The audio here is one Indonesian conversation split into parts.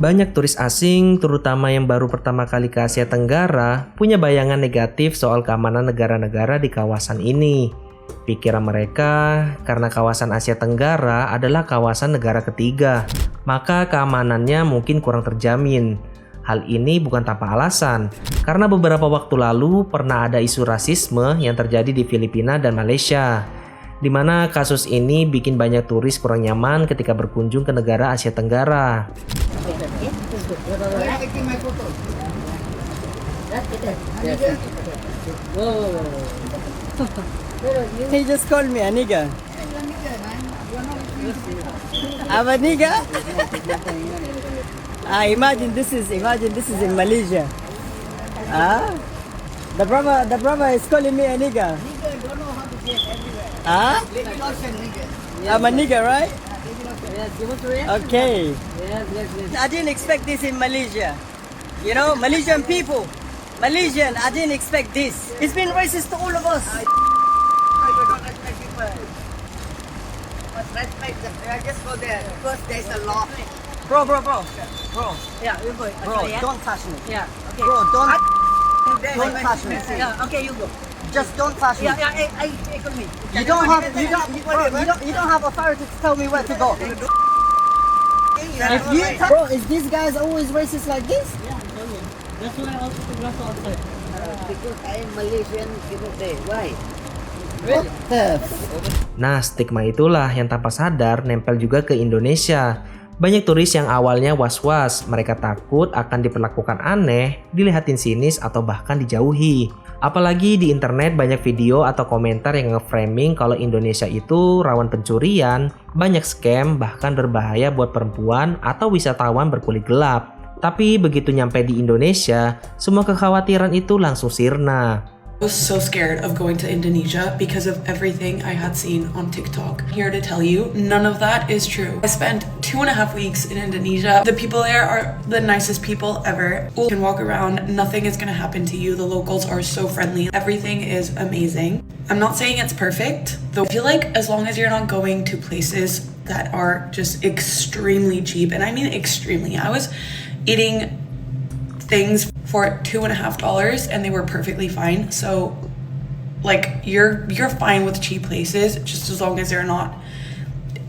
Banyak turis asing, terutama yang baru pertama kali ke Asia Tenggara, punya bayangan negatif soal keamanan negara-negara di kawasan ini. Pikiran mereka, karena kawasan Asia Tenggara adalah kawasan negara ketiga, maka keamanannya mungkin kurang terjamin. Hal ini bukan tanpa alasan, karena beberapa waktu lalu pernah ada isu rasisme yang terjadi di Filipina dan Malaysia, di mana kasus ini bikin banyak turis kurang nyaman ketika berkunjung ke negara Asia Tenggara. He just called me a nigger. I'm a nigger. Imagine this is in Malaysia. The brother is calling me a nigger. I'm a nigger, right? Okay. I didn't expect this in Malaysia. You know, Malaysian people. I didn't expect this. It's been racist to all of us. Respect, just go there because there's a law. Bro. Yeah, you go. Bro, Okay, yeah? don't touch me. Yeah, okay. Bro, don't touch me. Yeah, okay, you go. Just don't touch me. Yeah, I call me. You don't have authority to tell me where to go. Bro, is these guys always racist like this? That's why I also took Russell outside. Because I am Malaysian, people say, why? What the Nah, stigma itulah yang tanpa sadar nempel juga ke Indonesia. Banyak turis yang awalnya was-was, mereka takut akan diperlakukan aneh, dilihatin sinis atau bahkan dijauhi. Apalagi di internet banyak video atau komentar yang nge-framing kalau Indonesia itu rawan pencurian, banyak scam, bahkan berbahaya buat perempuan atau wisatawan berkulit gelap. Tapi begitu nyampe di Indonesia, semua kekhawatiran itu langsung sirna. I was so scared of going to Indonesia because of everything I had seen on TikTok. Here to tell you, none of that is true. I spent 2.5 weeks in Indonesia. The people there are the nicest people ever. You can walk around, nothing is gonna happen to you. The locals are so friendly. Everything is amazing. I'm not saying it's perfect, though I feel like as long as you're not going to places that are just extremely cheap, and I mean extremely. I was eating things for $2.50 and they were perfectly fine. So like you're fine with cheap places just as long as they're not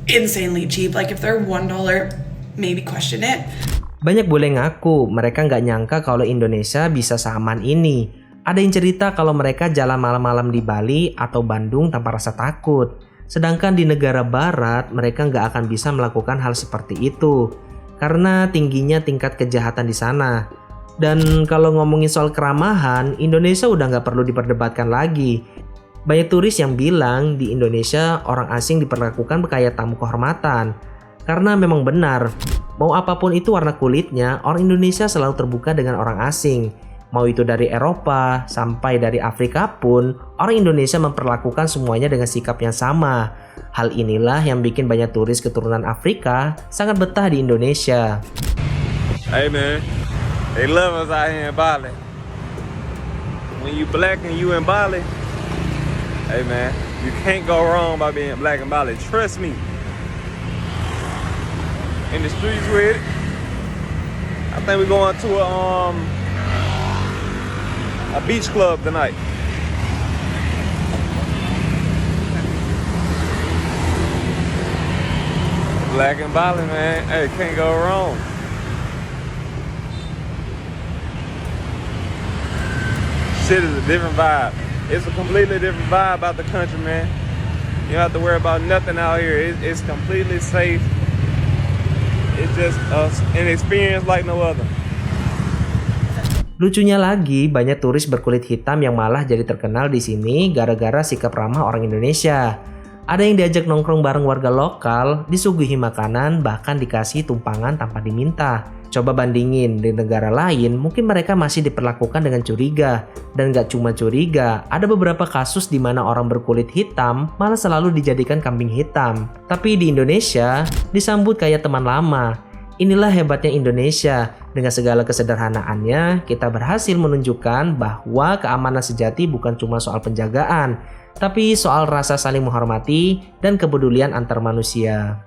insanely cheap. Like if they're $1, maybe question it. Banyak boleh ngaku mereka nggak nyangka kalau Indonesia bisa seaman ini. Ada yang cerita kalau mereka jalan malam-malam di Bali atau Bandung tanpa rasa takut. Sedangkan di negara barat mereka nggak akan bisa melakukan hal seperti itu karena tingginya tingkat kejahatan di sana. Dan kalau ngomongin soal keramahan, Indonesia udah nggak perlu diperdebatkan lagi. Banyak turis yang bilang di Indonesia orang asing diperlakukan kayak tamu kehormatan. Karena memang benar, mau apapun itu warna kulitnya, orang Indonesia selalu terbuka dengan orang asing. Mau itu dari Eropa sampai dari Afrika pun, orang Indonesia memperlakukan semuanya dengan sikap yang sama. Hal inilah yang bikin banyak turis keturunan Afrika sangat betah di Indonesia. Hey man. They love us out here in Bali. When you black and you in Bali, hey man, you can't go wrong by being black in Bali. Trust me. In the streets with it. I think we're going to a beach club tonight. Black in Bali, man. Hey, can't go wrong. Shit is a different vibe. It's a completely different vibe about the country, man. You don't have to worry about nothing out here. It's completely safe. It's just an experience like no other. Lucunya lagi, banyak turis berkulit hitam yang malah jadi terkenal di sini gara-gara sikap ramah orang Indonesia. Ada yang diajak nongkrong bareng warga lokal, disuguhi makanan, bahkan dikasih tumpangan tanpa diminta. Coba bandingin di negara lain, mungkin mereka masih diperlakukan dengan curiga. Dan gak cuma curiga, ada beberapa kasus di mana orang berkulit hitam malah selalu dijadikan kambing hitam. Tapi di Indonesia, disambut kayak teman lama. Inilah hebatnya Indonesia. Dengan segala kesederhanaannya, kita berhasil menunjukkan bahwa keamanan sejati bukan cuma soal penjagaan, tapi soal rasa saling menghormati dan kepedulian antar manusia.